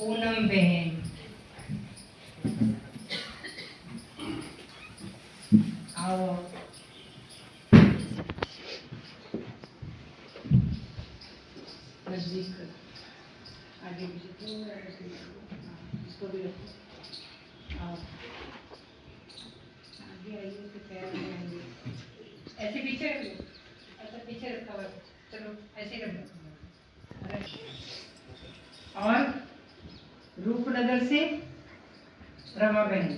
पूनम बहन, आओ। नजदीक आगे पीछे इसको भी रखो। आओ आगे आइए तो पैर में आइए, ऐसे पीछे रख लो, ऐसा पीछे रखा हुआ, चलो ऐसे रख लो। और रूपनगर से रमा बहन,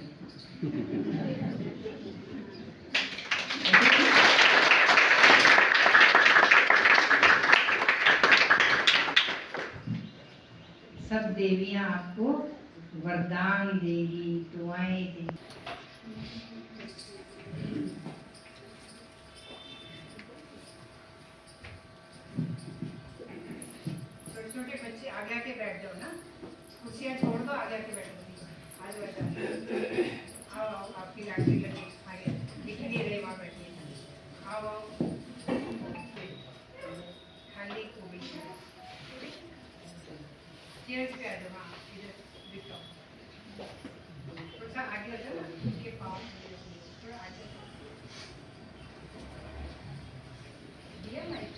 सब देवियां आपको वरदान देगी, दुआएं देगी। छोटे छोटे बच्चे आगे आके बैठ जाओ ना, कुर्सियां छोड़ दो, आगे आके बैठो। आज बैठो, आओ आओ, आपकी लाठी लगी आगे दिख नहीं रही, वहाँ बैठिए। आओ आओ, खाली को भी चेयर्स पे आ जाओ। हाँ इधर दिखाओ, थोड़ा सा आगे आ जाओ, उनके पाँव थोड़ा आगे दिया लाइट।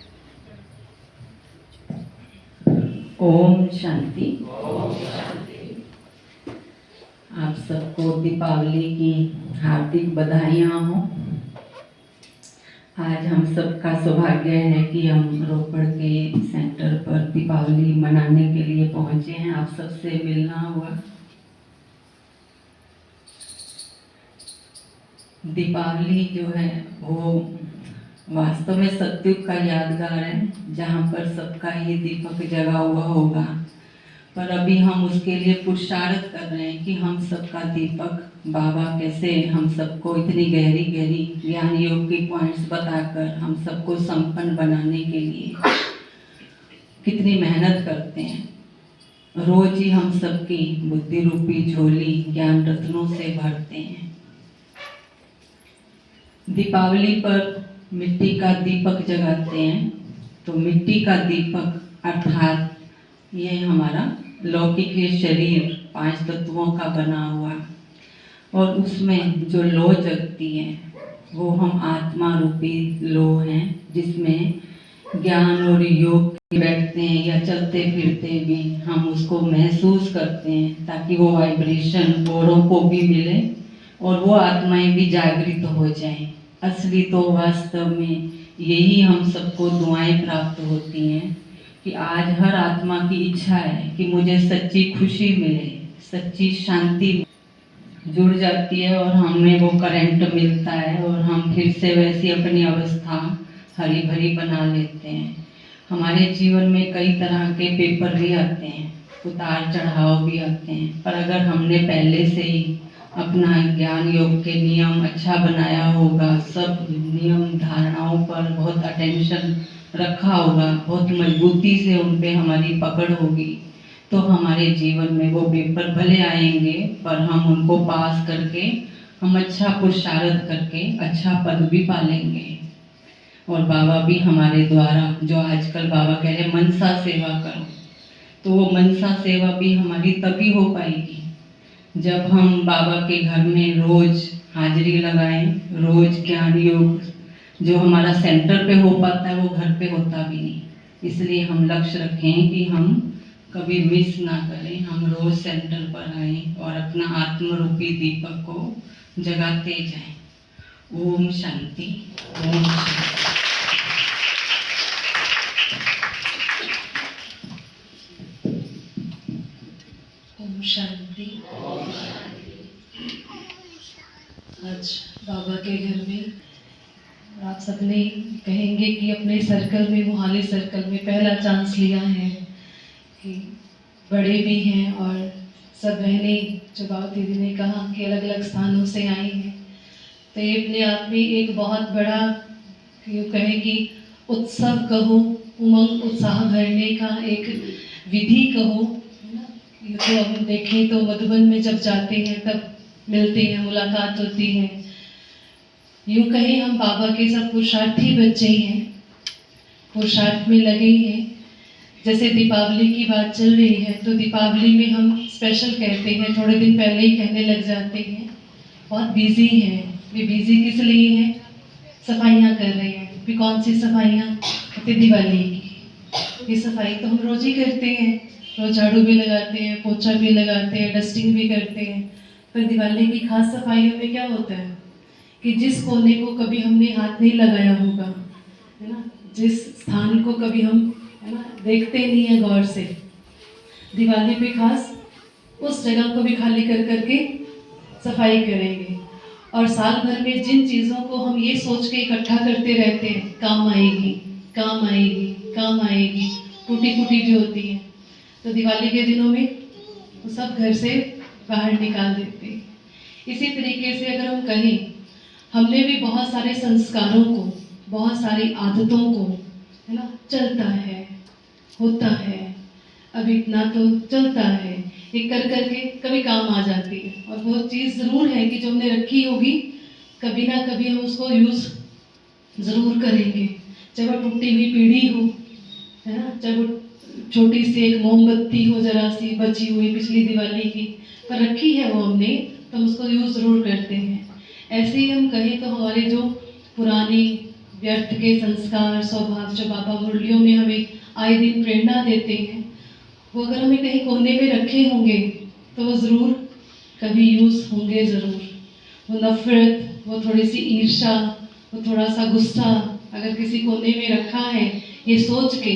ओम शांति। आप सबको दीपावली की हार्दिक बधाइयाँ हो। आज हम सबका सौभाग्य है कि हम रोपड़ के सेंटर पर दीपावली मनाने के लिए पहुँचे हैं। आप सबसे मिलना हुआ। दीपावली जो है वो वास्तव में सतयुग का यादगार है, जहाँ पर सबका ही दीपक जगा हुआ होगा। पर अभी हम उसके लिए पुरुषार्थ कर रहे हैं कि हम सबका दीपक बाबा कैसे हम सबको इतनी गहरी गहरी ज्ञान योग की पॉइंट्स बताकर हम सबको संपन्न बनाने के लिए कितनी मेहनत करते हैं। रोज ही हम सबकी बुद्धि रूपी झोली ज्ञान रत्नों से भरते हैं। दीपावली पर मिट्टी का दीपक जगाते हैं, तो मिट्टी का दीपक अर्थात ये हमारा लौकिक ये शरीर 5 तत्वों का बना हुआ, और उसमें जो लो जगती है वो हम आत्मा रूपी लो हैं, जिसमें ज्ञान और योग बैठते हैं या चलते फिरते भी हम उसको महसूस करते हैं, ताकि वो वाइब्रेशन औरों को भी मिले और वो आत्माएं भी जागृत हो जाएं। असली तो वास्तव में यही हम सबको दुआएं प्राप्त होती हैं कि आज हर आत्मा की इच्छा है कि मुझे सच्ची खुशी मिले, सच्ची शांति जुड़ जाती है और हमें वो करंट मिलता है और हम फिर से वैसी अपनी अवस्था हरी भरी बना लेते हैं। हमारे जीवन में कई तरह के पेपर भी आते हैं, उतार चढ़ाव भी आते हैं, पर अगर हमने पहले से ही अपना ज्ञान योग के नियम अच्छा बनाया होगा, सब नियम धारणाओं पर बहुत अटेंशन रखा होगा, बहुत मजबूती से उन पे हमारी पकड़ होगी, तो हमारे जीवन में वो पेपर भले आएंगे पर हम उनको पास करके हम अच्छा पुरुषार्थ करके अच्छा पद भी पालेंगे। और बाबा भी हमारे द्वारा, जो आजकल बाबा कह रहे मनसा सेवा करो, तो वो मनसा सेवा भी हमारी तभी हो पाएगी जब हम बाबा के घर में रोज हाजिरी लगाएं। रोज ज्ञान योग जो हमारा सेंटर पे हो पाता है वो घर पे होता भी नहीं, इसलिए हम लक्ष्य रखें कि हम कभी मिस ना करें, हम रोज सेंटर पर आएं और अपना आत्म रूपी दीपक को जगाते जाएं। ओम शांति। ओम शांति। ओम शांति। आज बाबा के घर में आप सबने कहेंगे कि अपने सर्कल में, मोहाली सर्कल में पहला चांस लिया है कि बड़े भी हैं और सब बहनें, जो बाबा दीदी ने कहा कि अलग अलग स्थानों से आई हैं, तो ये अपने आप में एक बहुत बड़ा, यूँ कहें कि उत्सव कहो, उमंग उत्साह भरने का एक विधि कहो। ये तो हम देखें तो मधुबन में जब जाते हैं तब मिलते हैं, मुलाकात होती है। यूँ कहें हम बाबा के सब पुरुषार्थी बच्चे हैं, पुरुषार्थ में लगे हैं। जैसे दीपावली की बात चल रही है, तो दीपावली में हम स्पेशल कहते हैं, थोड़े दिन पहले ही कहने लग जाते हैं बहुत बिजी हैं। वे बिजी किस लिए हैं? सफाइयाँ कर रहे हैं। फिर कौन सी सफाइयाँ? कहते दिवाली की। ये सफाई तो हम रोज ही करते हैं, रोज झाड़ू भी लगाते हैं, पोछा भी लगाते हैं, डस्टिंग भी करते हैं। पर दिवाली की खास सफाइयों में क्या होता है कि जिस कोने को कभी हमने हाथ नहीं लगाया होगा, है ना, जिस स्थान को कभी हम, है ना, देखते नहीं है गौर से, दिवाली पे खास उस जगह को भी खाली कर करके सफाई करेंगे। और साल भर में जिन चीज़ों को हम ये सोच के इकट्ठा करते रहते हैं, काम आएगी, काम आएगी, काम आएगी, टूटी फूटी भी होती है, तो दिवाली के दिनों में वो सब घर से बाहर निकाल देते हैं। इसी तरीके से अगर हम कहें, हमने भी बहुत सारे संस्कारों को, बहुत सारी आदतों को, है ना, चलता है, होता है, अब इतना तो चलता है, ये कर करके कभी काम आ जाती है। और वो चीज़ ज़रूर है कि जो हमने रखी होगी, कभी ना कभी हम उसको यूज़ ज़रूर करेंगे, चाहे वो टूटी हुई पीढ़ी हो, है ना, चाहे वो छोटी सी एक मोमबत्ती हो जरा सी बची हुई पिछली दिवाली की, पर रखी है वो हमने, तो हम उसको यूज़ ज़रूर करते हैं। ऐसे ही हम कहें तो हमारे जो पुराने व्यर्थ के संस्कार, स्वभाव जो बाबा मुरलियों में हमें आए दिन प्रेरणा देते हैं, वो अगर हमें कहीं कोने में रखे होंगे तो वो ज़रूर कभी यूज़ होंगे ज़रूर। वो नफ़रत, वो थोड़ी सी ईर्ष्या, वो थोड़ा सा गुस्सा अगर किसी कोने में रखा है, ये सोच के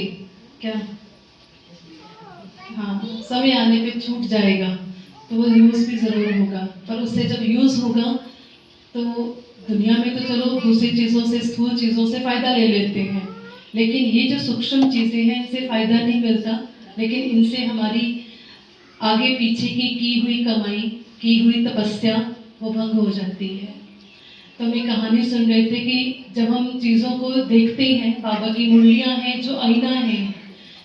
क्या, हाँ, समय आने पे छूट जाएगा, तो वो यूज़ भी ज़रूर होगा। पर उससे जब यूज़ होगा तो दुनिया में तो चलो दूसरी चीज़ों से, स्थूल चीज़ों से फ़ायदा ले लेते हैं, लेकिन ये जो सूक्ष्म चीज़ें हैं इनसे फ़ायदा नहीं मिलता, लेकिन इनसे हमारी आगे पीछे की हुई कमाई, की हुई तपस्या वो भंग हो जाती है। तो हम एक कहानी सुन रहे थे कि जब हम चीज़ों को देखते हैं, बाबा की मुरलियाँ हैं जो आईना है,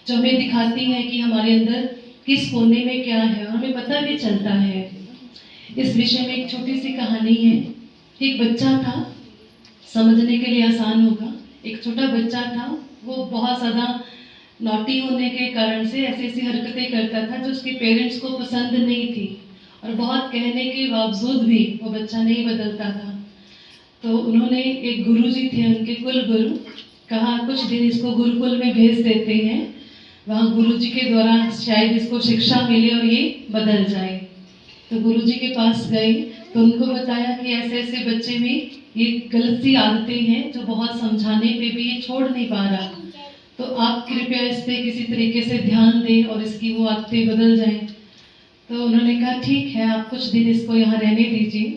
जो हमें दिखाती हैं कि हमारे अंदर किस कोने में क्या है, और हमें पता भी चलता है। इस विषय में एक छोटी सी कहानी है। एक बच्चा था, समझने के लिए आसान होगा। एक छोटा बच्चा था, वो बहुत ज़्यादा नॉटी होने के कारण से ऐसी ऐसी हरकतें करता था जो उसके पेरेंट्स को पसंद नहीं थी, और बहुत कहने के बावजूद भी वो बच्चा नहीं बदलता था। तो उन्होंने, एक गुरुजी थे उनके कुल गुरु, कहा कुछ दिन इसको गुरुकुल में भेज देते हैं, वहाँ गुरुजी के द्वारा शायद इसको शिक्षा मिले और ये बदल जाए। तो गुरुजी के पास गए तो उनको बताया कि ऐसे ऐसे बच्चे में ये गलत सी आदतें हैं जो बहुत समझाने पे भी ये छोड़ नहीं पा रहा, तो आप कृपया इस पे किसी तरीके से ध्यान दें और इसकी वो आदतें बदल जाएं। तो उन्होंने कहा ठीक है, आप कुछ दिन इसको यहाँ रहने दीजिए।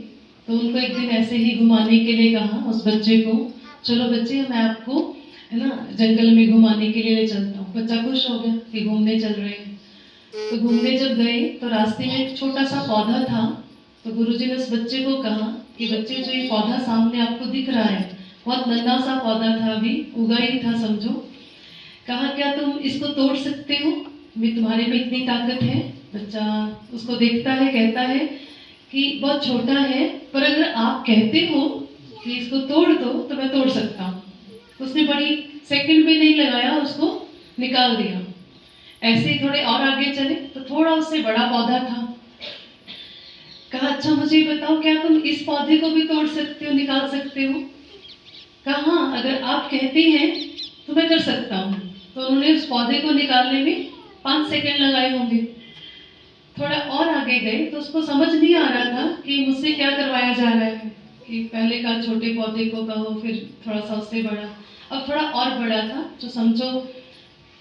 तो उनको एक दिन ऐसे ही घुमाने के लिए कहा उस बच्चे को, चलो बच्चे मैं आपको, है ना, जंगल में घुमाने के लिए ले चलता हूँ। बच्चा खुश हो गया कि घूमने चल रहे हैं। तो घूमने जब गए तो रास्ते में एक छोटा सा पौधा था, तो गुरुजी ने उस बच्चे को कहा कि बच्चे जो ये पौधा सामने आपको दिख रहा है, बहुत नन्हा सा पौधा था, अभी उगा ही था समझो। कहा क्या तुम इसको तोड़ सकते हो? मैं तुम्हारे में इतनी ताकत है। बच्चा उसको देखता है, कहता है कि बहुत छोटा है, पर अगर आप कहते हो कि इसको तोड़ दो तो मैं तोड़ सकता हूँ। उसने बड़ी सेकंड भी नहीं लगाया, उसको निकाल दिया। ऐसे ही थोड़े और आगे चले तो थोड़ा उससे बड़ा पौधा था। कहा अच्छा मुझे बताओ, क्या तुम इस पौधे को भी तोड़ सकते हो, निकाल सकते हो? कहा हाँ, अगर आप कहते हैं तो मैं कर सकता हूँ। तो उन्होंने उस पौधे को निकालने में 5 सेकंड लगाए होंगे। थोड़ा और आगे गए तो उसको समझ नहीं आ रहा था कि मुझसे क्या करवाया जा रहा है, कि पहले का छोटे पौधे को कहो, फिर थोड़ा सा उससे बड़ा, अब थोड़ा और बड़ा था जो समझो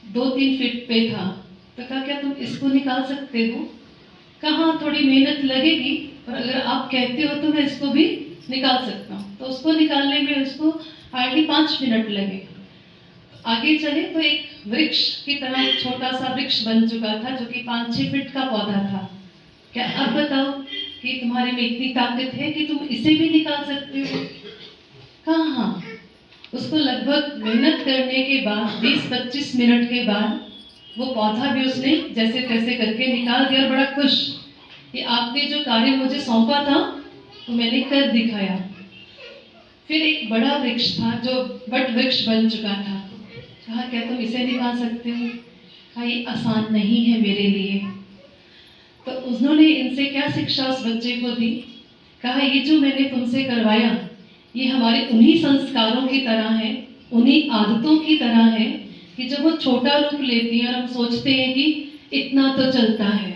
2-3 फीट पे था। तो कहा क्या तुम इसको निकाल सकते हो? कहा थोड़ी मेहनत लगेगी, पर अगर आप कहते हो तो मैं इसको भी निकाल सकता हूँ। तो उसको निकालने में उसको हार्डली 5 मिनट लगे। आगे चले तो एक वृक्ष की तरह एक छोटा सा वृक्ष बन चुका था जो कि 5-6 फीट का पौधा था। क्या अब बताओ कि तुम्हारे में इतनी ताकत है कि तुम इसे भी निकाल सकते हो? कहा हाँ। उसको लगभग मेहनत करने के बाद 20-25 मिनट के बाद वो पौधा भी उसने जैसे तैसे करके निकाल दिया, और बड़ा खुश कि आपने जो कार्य मुझे सौंपा था वो मैंने कर दिखाया। फिर एक बड़ा वृक्ष था जो बट वृक्ष बन चुका था। कहा क्या तुम इसे निकाल सकते हो? ये आसान नहीं है मेरे लिए। तो उन्होंने इनसे क्या शिक्षा उस बच्चे को दी? कहा ये जो मैंने तुमसे करवाया ये हमारे उन्हीं संस्कारों की तरह है, उन्हीं आदतों की तरह है कि जब वो छोटा रूप लेती हैं और हम सोचते हैं कि इतना तो चलता है,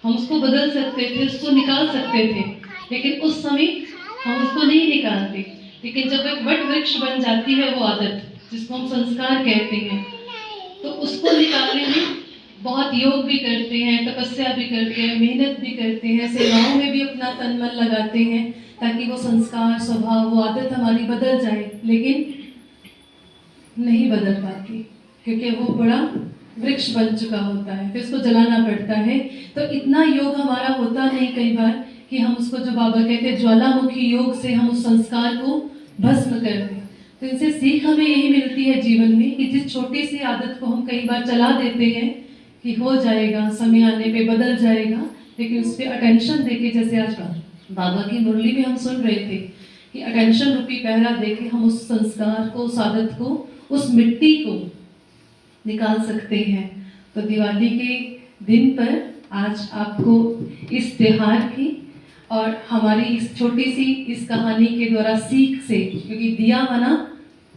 हम उसको बदल सकते थे, उसको निकाल सकते थे, लेकिन उस समय हम उसको नहीं निकालते। लेकिन जब एक वट वृक्ष बन जाती है वो आदत जिसको हम संस्कार कहते हैं, तो उसको निकालने में बहुत योग भी करते हैं, तपस्या भी करते हैं, मेहनत भी करते हैं, सेवाओं में भी अपना तन मन लगाते हैं ताकि वो संस्कार, स्वभाव, वो आदत हमारी बदल जाए, लेकिन नहीं बदल पाती क्योंकि वो बड़ा वृक्ष बन चुका होता है, फिर उसको जलाना पड़ता है। तो इतना योग हमारा होता नहीं कई बार कि हम उसको, जो बाबा कहते हैं ज्वालामुखी योग से हम उस संस्कार को भस्म कर दें। तो इनसे सीख हमें यही मिलती है जीवन में कि जिस छोटी सी आदत को हम कई बार चला देते हैं कि हो जाएगा, समय आने पे बदल जाएगा, लेकिन उस पर अटेंशन देके, जैसे आज बाबा की मुरली में हम सुन रहे थे कि अटेंशन रूपी पहरा देके हम उस संस्कार को, उस आदत को, उस मिट्टी को निकाल सकते हैं। तो दिवाली के दिन पर आज आपको इस त्योहार की और हमारी इस छोटी सी इस कहानी के द्वारा सीख से, क्योंकि दिया मना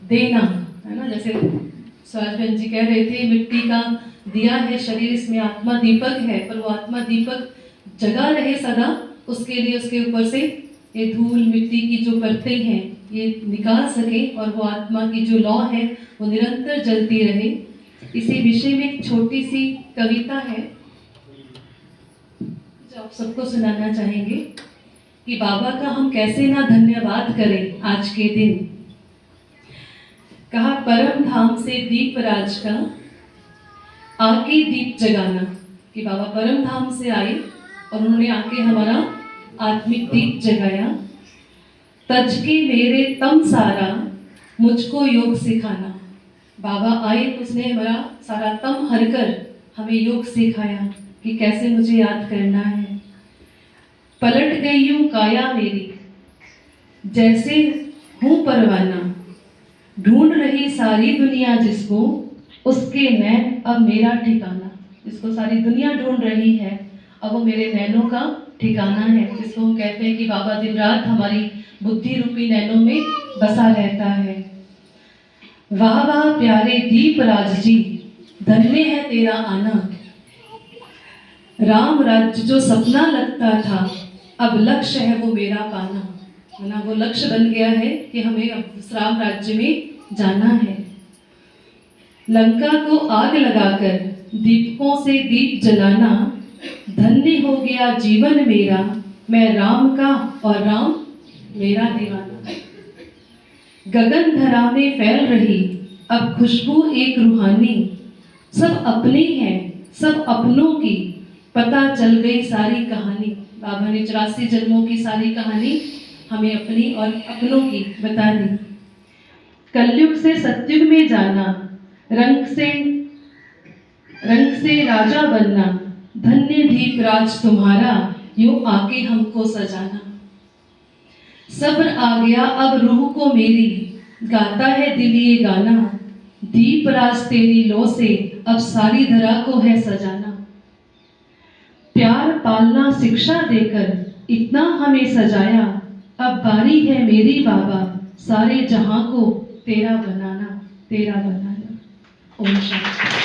देना है ना, जैसे स्वराज बहन जी कह रहे थे मिट्टी का दिया है शरीर, इसमें आत्मा दीपक है, पर वो आत्मा दीपक जगा रहे सदा, उसके लिए उसके ऊपर से ये धूल मिट्टी की जो परतें हैं ये निकाल सके और वो आत्मा की जो लौ है वो निरंतर जलती रहे। इसी विषय में एक छोटी सी कविता है जो आप सबको सुनाना चाहेंगे कि बाबा का हम कैसे ना धन्यवाद करें आज के दिन। कहा परम धाम से दीप राज का आके दीप जगाना, कि बाबा परम धाम से आए और उन्होंने आके हमारा आत्मिक दीप जगाया। तज के मेरे तम सारा मुझको योग सिखाना, बाबा आए तो उसने हमारा सारा तम हरकर हमें योग सिखाया कि कैसे मुझे याद करना है। पलट गई यूं काया मेरी जैसे हूँ परवाना, ढूंढ रही सारी दुनिया जिसको, उसके नैन अब मेरा ठिकाना। जिसको सारी दुनिया ढूंढ रही है अब वो मेरे नैनों का ठिकाना है, जिसको हम कहते हैं कि बाबा दिन रात हमारी बुद्धि रूपी नैनों में बसा रहता है। वाह वाह प्यारे दीप राज जी, धन्य है तेरा आना। राम राज्य जो सपना लगता था अब लक्ष्य है वो मेरा पाना, है ना, वो लक्ष्य बन गया है कि हमें अब उस राम राज्य में जाना है। लंका को आग लगाकर दीपकों से दीप जलाना, धन्य हो गया जीवन मेरा, मैं राम का और राम मेरा दीवाना। गगन धरा में फैल रही अब खुशबू एक रूहानी, सब अपने हैं सब अपनों की पता चल गई सारी कहानी। बाबा ने 84 जन्मों की सारी कहानी हमें अपनी और अपनों की बता दी। कलयुग से सतयुग में जाना, रंग से राजा बनना, धन्य दीप राज तुम्हारा यूं आके हमको सजाना। सब्र आ गया अब रूह को मेरी, गाता है दिल ये गाना, दीप राज तेरी लो से अब सारी धरा को है सजाना। प्यार पालना शिक्षा देकर इतना हमें सजाया, अब बारी है मेरी बाबा सारे जहां को तेरा बनाना, तेरा बनाना। ओम शांति।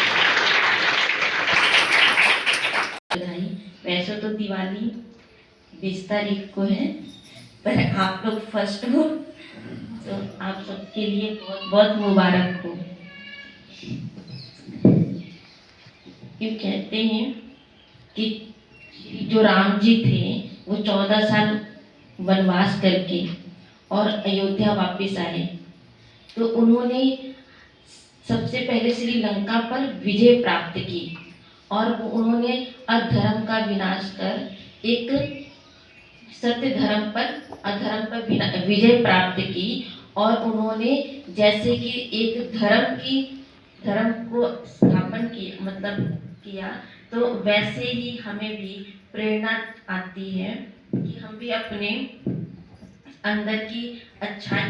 बधाई। वैसे तो दिवाली 20 तारीख को है, पर आप लोग फर्स्ट हो तो आप सबके लिए बहुत बहुत मुबारक हो। ये कहते हैं कि जो राम जी थे वो 14 साल वनवास करके और अयोध्या वापस आए, तो उन्होंने सबसे पहले श्रीलंका पर विजय प्राप्त की और उन्होंने अधर्म का विनाश कर एक सत्य धर्म पर विजय प्राप्त की। और उन्होंने जैसे कि एक धर्म को स्थापन की किया, तो वैसे ही हमें भी प्रेरणा आती है कि हम भी अपने अंदर की अच्छाई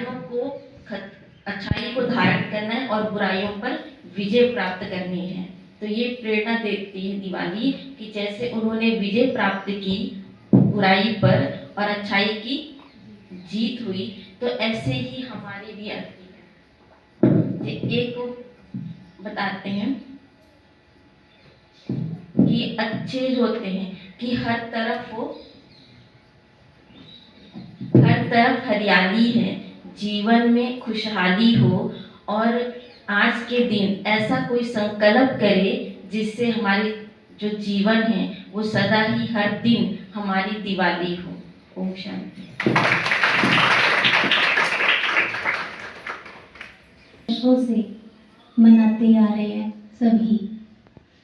को धारण करना है और बुराइयों पर विजय प्राप्त करनी है। तो ये प्रेरणा देती है दिवाली कि जैसे उन्होंने विजय प्राप्त की बुराई पर और अच्छाई की जीत हुई, तो ऐसे ही हमारी भी आती है। एक को बताते हैं कि अच्छे होते हैं कि हर तरफ हरियाली है, जीवन में खुशहाली हो, और आज के दिन ऐसा कोई संकल्प करे जिससे हमारी जो जीवन है वो सदा ही हर दिन हमारी दिवाली हो। ओम शांति। वर्षों से मनाते आ रहे हैं सभी,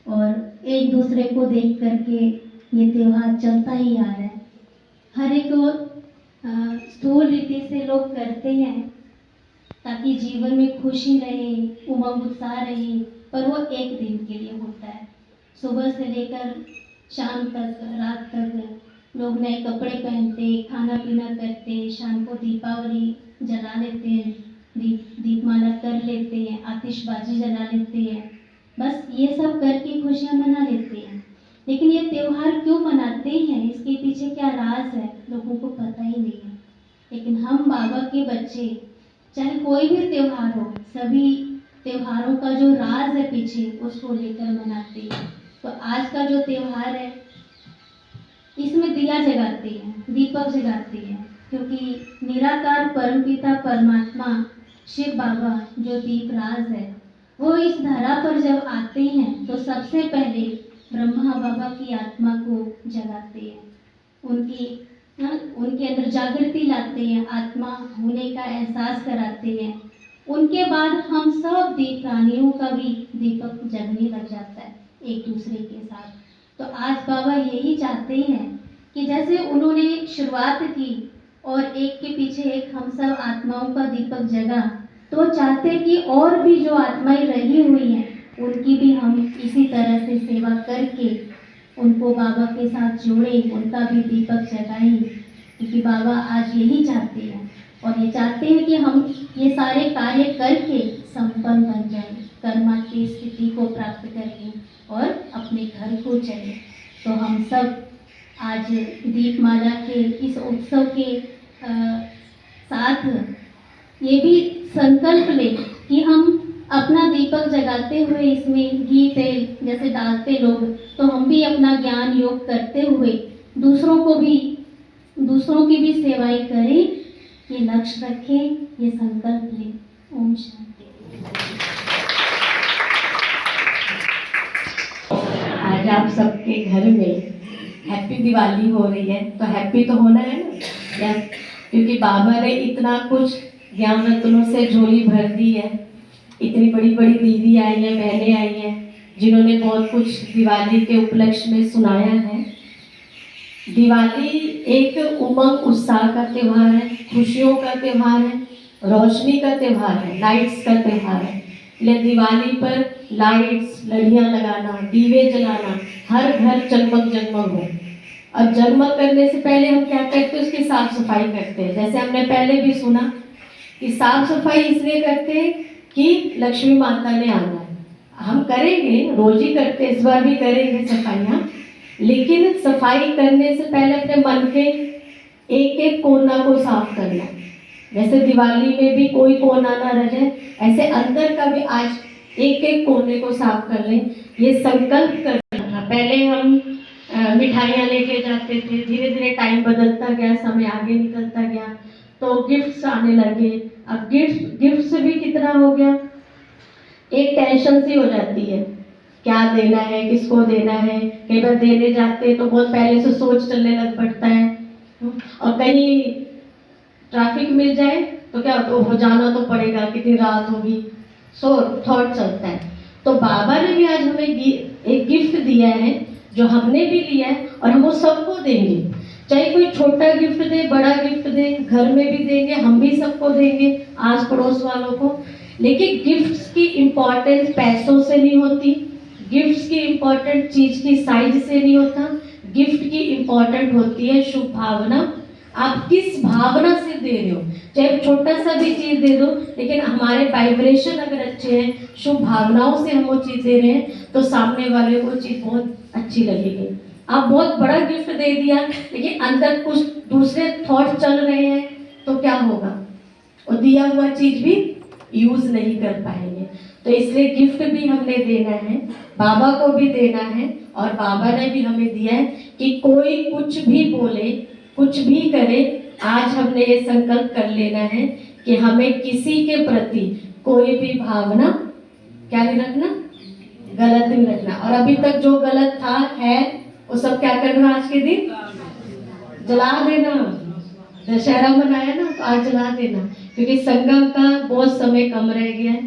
और एक दूसरे को देख करके ये त्योहार चलता ही आ रहा है। हर एक स्थूल रीति से लोग करते हैं ताकि जीवन में खुशी रहे, उमंग उत्साह रहे, पर वो एक दिन के लिए होता है। सुबह से लेकर शाम तक, रात तक लोग नए कपड़े पहनते, खाना पीना करते, शाम को दीपावली जला लेते हैं, दीपमाला कर लेते हैं, आतिशबाजी जला लेते हैं, बस ये सब करके खुशियाँ मना लेते हैं। लेकिन ये त्योहार क्यों मनाते हैं, इसके पीछे क्या राज है, लोगों को पता ही नहीं है। लेकिन हम बाबा के बच्चे, चाहे कोई भी त्योहार हो, सभी त्योहारों का जो राज है पीछे, उसको लेकर मनाते हैं। तो आज का जो त्योहार है, इसमें दिया जगाते हैं, दीपक जगाते हैं, क्योंकि निराकार परमपिता परमात्मा शिव बाबा जो दीप राज है, वो इस धरा पर जब आते हैं तो सबसे पहले ब्रह्मा बाबा की आत्मा को जगाते हैं, उनके अंदर जागृति लाते हैं, आत्मा होने का एहसास कराते हैं। उनके बाद हम सब दीप प्राणियों का भी दीपक जगने लग जाता है एक दूसरे के साथ। तो आज बाबा यही चाहते हैं कि जैसे उन्होंने शुरुआत की और एक के पीछे एक हम सब आत्माओं का दीपक जगा, तो चाहते हैं कि और भी जो आत्माएं रही हुई हैं उनकी भी हम इसी तरह से सेवा करके उनको बाबा के साथ जोड़ें, उनका भी दीपक जगाएं, क्योंकि बाबा आज यही चाहते हैं। और ये चाहते हैं कि हम ये सारे कार्य करके संपन्न बन जाएं, कर्मा की स्थिति को प्राप्त करें और अपने घर को चलें। तो हम सब आज दीपमाला के इस उत्सव के साथ ये भी संकल्प लें कि हम अपना दीपक जगाते हुए इसमें घी तेल जैसे डालते लोग, तो हम भी अपना ज्ञान योग करते हुए दूसरों की भी सेवाएं करें, ये लक्ष्य रखें, ये संकल्प लें। ओम शांति। आज आप सबके घर में हैप्पी दिवाली हो रही है, तो हैप्पी तो होना है ना, क्योंकि बाबा ने इतना कुछ ज्ञान रत्नों से झोली भर दी है। इतनी बड़ी बड़ी दीदी आई हैं, बहनें आई हैं, जिन्होंने बहुत कुछ दिवाली के उपलक्ष्य में सुनाया है। दिवाली एक उमंग उत्साह का त्यौहार है, खुशियों का त्यौहार है, रोशनी का त्यौहार है, लाइट्स का त्यौहार है। इसलिए दिवाली पर लाइट्स, लड़ियाँ लगाना, दीवे जलाना, हर घर जगमग जगमग हो। अब जगमग करने से पहले हम क्या करते हैं, उसकी साफ सफाई करते हैं। जैसे हमने पहले भी सुना कि साफ सफाई इसलिए करते हैं कि लक्ष्मी माता ने आना है। हम करेंगे, रोज ही करते, इस बार भी करेंगे सफाइयाँ, लेकिन सफाई करने से पहले अपने मन के एक एक कोना को साफ करना। जैसे दिवाली में भी कोई कोना ना रह जाए, ऐसे अंदर का भी आज एक एक कोने को साफ कर लें, ये संकल्प करना था। पहले हम मिठाइयाँ लेके जाते थे, धीरे धीरे टाइम बदलता गया, समय आगे निकलता गया, तो गिफ्ट्स आने लगे। अब गिफ्ट भी कितना हो गया, एक टेंशन सी हो जाती है, क्या देना है, किसको देना है। कई बार देने जाते हैं तो बहुत पहले से सोच चलने लग पड़ता है, और कहीं ट्रैफिक मिल जाए तो क्या हो जाना तो पड़ेगा, कितनी रात होगी, सो थॉट चलता है। तो बाबा ने भी आज हमें एक गिफ्ट दिया है, जो हमने भी लिया है, और हम वो सबको देंगे। चाहे कोई छोटा गिफ्ट दे, बड़ा गिफ्ट दे, घर में भी देंगे, हम भी सबको देंगे, आस पड़ोस वालों को। लेकिन गिफ्ट्स की इम्पोर्टेंस पैसों से नहीं होती, गिफ्ट्स की इम्पोर्टेंट चीज़ की साइज से नहीं होता, गिफ्ट की इम्पोर्टेंट होती है शुभ भावना आप किस भावना से दे रहे हो। चाहे छोटा सा भी चीज़ दे दो, लेकिन हमारे वाइब्रेशन अगर अच्छे हैं, शुभ भावनाओं से हम वो चीज़ दे रहे हैं, तो सामने वाले को चीज़ बहुत अच्छी लगेगी। आप बहुत बड़ा गिफ्ट दे दिया, लेकिन अंदर कुछ दूसरे थॉट चल रहे हैं, तो क्या होगा, और दिया हुआ चीज़ भी यूज़ नहीं कर पाएंगे। तो इसलिए गिफ्ट भी हमने देना है, बाबा को भी देना है, और बाबा ने भी हमें दिया है कि कोई कुछ भी बोले, कुछ भी करे, आज हमने ये संकल्प कर लेना है कि हमें किसी के प्रति कोई भी भावना क्या नहीं रखना, गलत नहीं रखना। और अभी तक जो गलत था है वो सब क्या करना, आज के दिन जला देना। दशहरा मनाया ना, तो आज जला देना, क्योंकि संगम का बहुत समय कम रह गया है।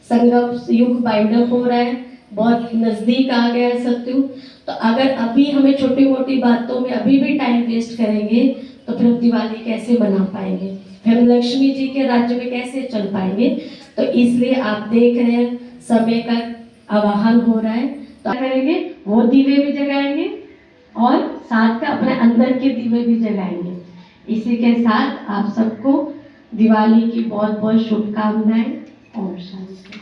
संगम युग बाइंड अप हो रहा है, बहुत नज़दीक आ गया है सत्युग। तो अगर अभी हमें छोटी मोटी बातों में अभी भी टाइम वेस्ट करेंगे, तो फिर हम दिवाली कैसे मना पाएंगे, फिर हम लक्ष्मी जी के राज्य में कैसे चल पाएंगे। तो इसलिए आप देख रहे हैं समय का आवाहन हो रहा है, तो करेंगे वो दीवे भी जगाएंगे और साथ में अपने अंदर के दीवे भी जगाएंगे। इसी के साथ आप सबको दिवाली की बहुत बहुत शुभकामनाएं। ओम शांति।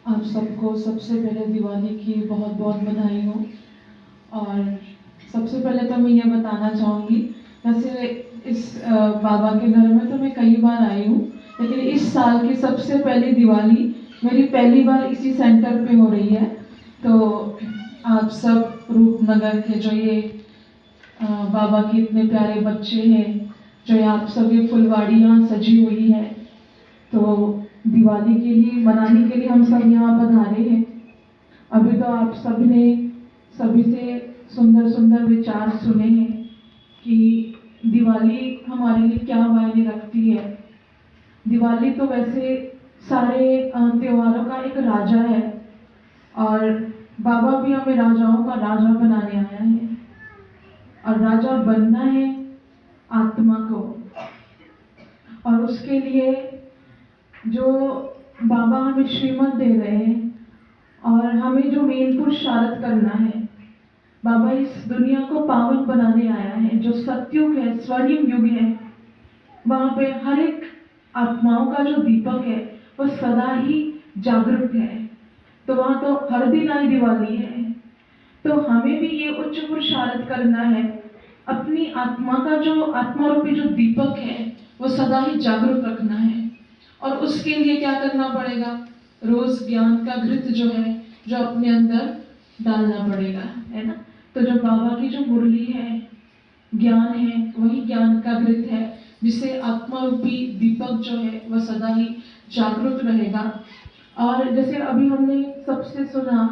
आप सबको सबसे पहले दिवाली की बहुत बहुत बधाई हो। और सबसे पहले तो मैं ये बताना चाहूँगी, वैसे इस बाबा के घर में तो मैं कई बार आई हूँ, लेकिन इस साल की सबसे पहली दिवाली मेरी पहली बार इसी सेंटर पे हो रही है। तो आप सब रूपनगर के जो ये बाबा के इतने प्यारे बच्चे हैं, जो आप सब ये फुलवाड़ी यहाँ सजी हुई है, तो दिवाली के लिए मनाने के लिए हम सब यहाँ पधारे हैं। अभी तो आप सब ने सभी से सुंदर सुंदर विचार सुने हैं कि दिवाली हमारे लिए क्या मायने रखती है। दिवाली तो वैसे सारे त्योहारों का एक राजा है, और बाबा भी हमें राजाओं का राजा बनाने आया है, और राजा बनना है आत्मा को। और उसके लिए जो बाबा हमें श्रीमत दे रहे हैं, और हमें जो मेन पुरुषार्थ करना है, बाबा इस दुनिया को पावन बनाने आया है। जो सत्युग है, स्वर्णिम युग है, वहाँ पे हर एक आत्माओं का जो दीपक है वो सदा ही जागरूक है। तो वहाँ तो हर दिन आई दिवाली है, तो हमें भी ये उच्च पुरुषार्थ करना है, अपनी आत्मा का जो आत्मा रूपी जो दीपक है वो सदा ही जागरूक रखना है। और उसके लिए क्या करना पड़ेगा, रोज ज्ञान का घृत जो है, जो अपने अंदर डालना पड़ेगा, है ना। तो जो बाबा की जो मुरली है, ज्ञान है, वही ज्ञान का घृत है, जिससे आत्मा रूपी दीपक जो है वह सदा ही जागरूक रहेगा। और जैसे अभी हमने सबसे सुना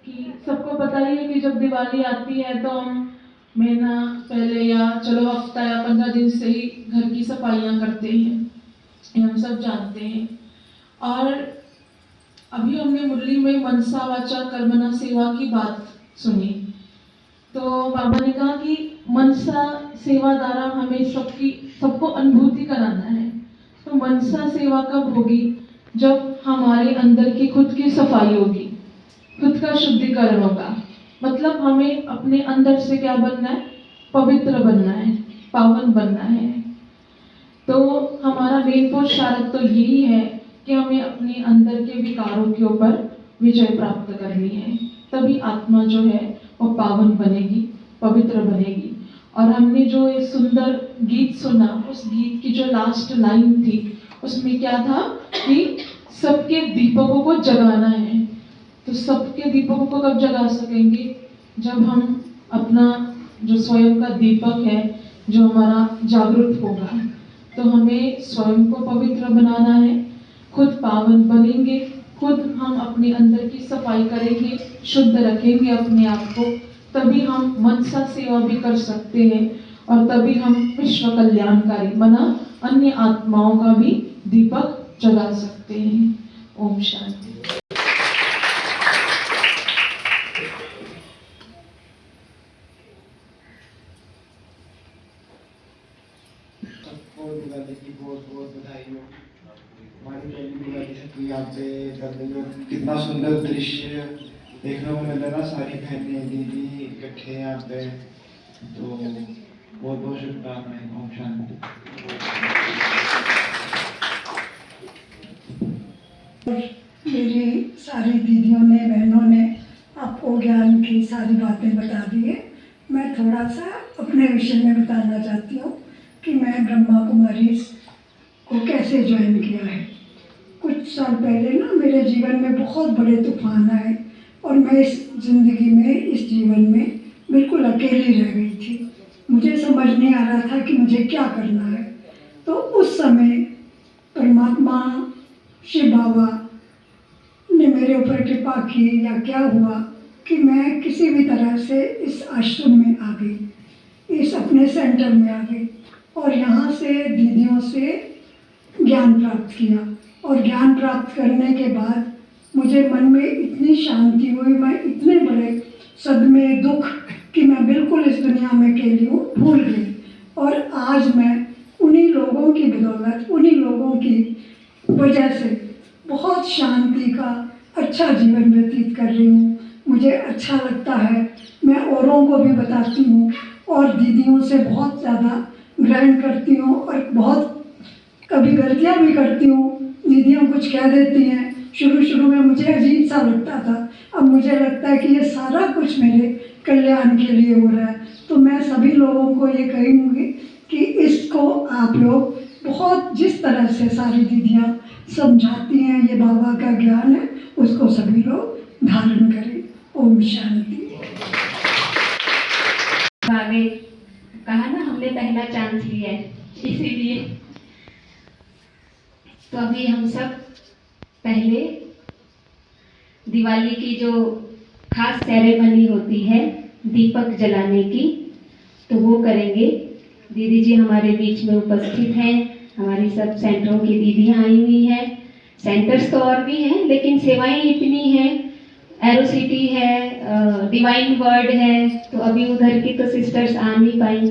कि सबको पता ही है कि जब दिवाली आती है तो हम महीना पहले या चलो हफ्ता या 15 दिन से ही घर की सफाइयाँ करते हैं, हम सब जानते हैं। और अभी हमने मुरली में मनसा वाचा कर्मणा सेवा की बात सुनी, तो बाबा ने कहा कि मनसा सेवा द्वारा हमें सबको अनुभूति कराना है। तो मनसा सेवा कब होगी, जब हमारे अंदर की खुद की सफाई होगी, खुद का शुद्धिकरण होगा। मतलब हमें अपने अंदर से क्या बनना है, पवित्र बनना है, पावन बनना है। तो हमारा मेन पुरुषार्थ तो यही है कि हमें अपने अंदर के विकारों के ऊपर विजय प्राप्त करनी है, तभी आत्मा जो है वो पावन बनेगी, पवित्र बनेगी। और हमने जो ये सुंदर गीत सुना, उस गीत की जो लास्ट लाइन थी, उसमें क्या था कि सबके दीपकों को जगाना है। तो सबके दीपकों को कब जगा सकेंगे, जब हम अपना जो स्वयं का दीपक है जो हमारा जागृत होगा। तो हमें स्वयं को पवित्र बनाना है, खुद पावन बनेंगे, खुद हम अपने अंदर की सफाई करेंगे, शुद्ध रखेंगे अपने आप को, तभी हम मनसा सेवा भी कर सकते हैं, और तभी हम विश्व कल्याणकारी बना अन्य आत्माओं का भी दीपक जगा सकते हैं। ओम शांति। सबको दिवाली की बहुत बहुत बधाई हो। हमारी पहली दिवाली है तो यहाँ पे कर रही हो, कितना सुंदर दृश्य देखने को मिल रहा, सारी बहनें दीदी इकट्ठे हैं यहाँ पे, तो बहुत बहुत शुभकामनाएं। ओम शांति। मेरी सारी दीदियों ने, बहनों ने आपको ज्ञान की सारी बातें बता दी है। मैं थोड़ा सा अपने विषय में बताना चाहती हूँ कि मैं ब्रह्मा कुमारी को कैसे ज्वाइन किया है। कुछ साल पहले ना मेरे जीवन में बहुत बड़े तूफान आए और मैं इस ज़िंदगी में, इस जीवन में बिल्कुल अकेली रह गई थी। मुझे समझ नहीं आ रहा था कि मुझे क्या करना है। तो उस समय परमात्मा शिव बाबा ने मेरे ऊपर कृपा की या क्या हुआ कि मैं किसी भी तरह से इस आश्रम में आ गई, इस अपने सेंटर में आ गई और यहाँ से दीदियों से ज्ञान प्राप्त किया। और ज्ञान प्राप्त करने के बाद मुझे मन में इतनी शांति हुई, मैं इतने बड़े सदमे, दुख कि मैं बिल्कुल इस दुनिया में अकेली हूँ भूल गई। और आज मैं उन्हीं लोगों की बदौलत, उन्हीं लोगों की वजह से बहुत शांति का अच्छा जीवन व्यतीत कर रही हूँ। मुझे अच्छा लगता है, मैं औरों को भी बताती हूँ और दीदियों से बहुत ज़्यादा ग्रहण करती हूँ और बहुत कभी गलतियाँ भी करती हूँ। दीदियाँ कुछ कह देती हैं, शुरू में मुझे अजीब सा लगता था, अब मुझे लगता है कि ये सारा कुछ मेरे कल्याण के लिए हो रहा है। तो मैं सभी लोगों को ये कहूँगी कि इसको आप लोग बहुत, जिस तरह से सारी दीदियाँ समझाती हैं, ये बाबा का ज्ञान है, उसको सभी लोग धारण करें। ओम शांति। आगे कहा ना हमने पहला चांस लिया है, इसीलिए तो अभी हम सब पहले दिवाली की जो खास सेरेमनी होती है दीपक जलाने की, तो वो करेंगे। दीदी जी हमारे बीच में उपस्थित हैं, हमारी सब सेंटरों की दीदियाँ आई हुई हैं। सेंटर्स तो और भी हैं लेकिन सेवाएं इतनी हैं, एरोसिटी है, डिवाइन वर्ड है, तो अभी उधर की तो सिस्टर्स आ नहीं पाई,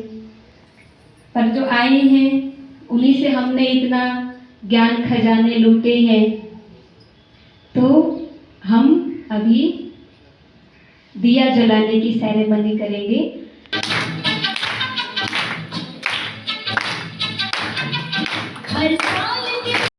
पर जो आई हैं उन्हीं से हमने इतना ज्ञान खजाने लूटे हैं। तो हम अभी दिया जलाने की सेरेमनी करेंगे।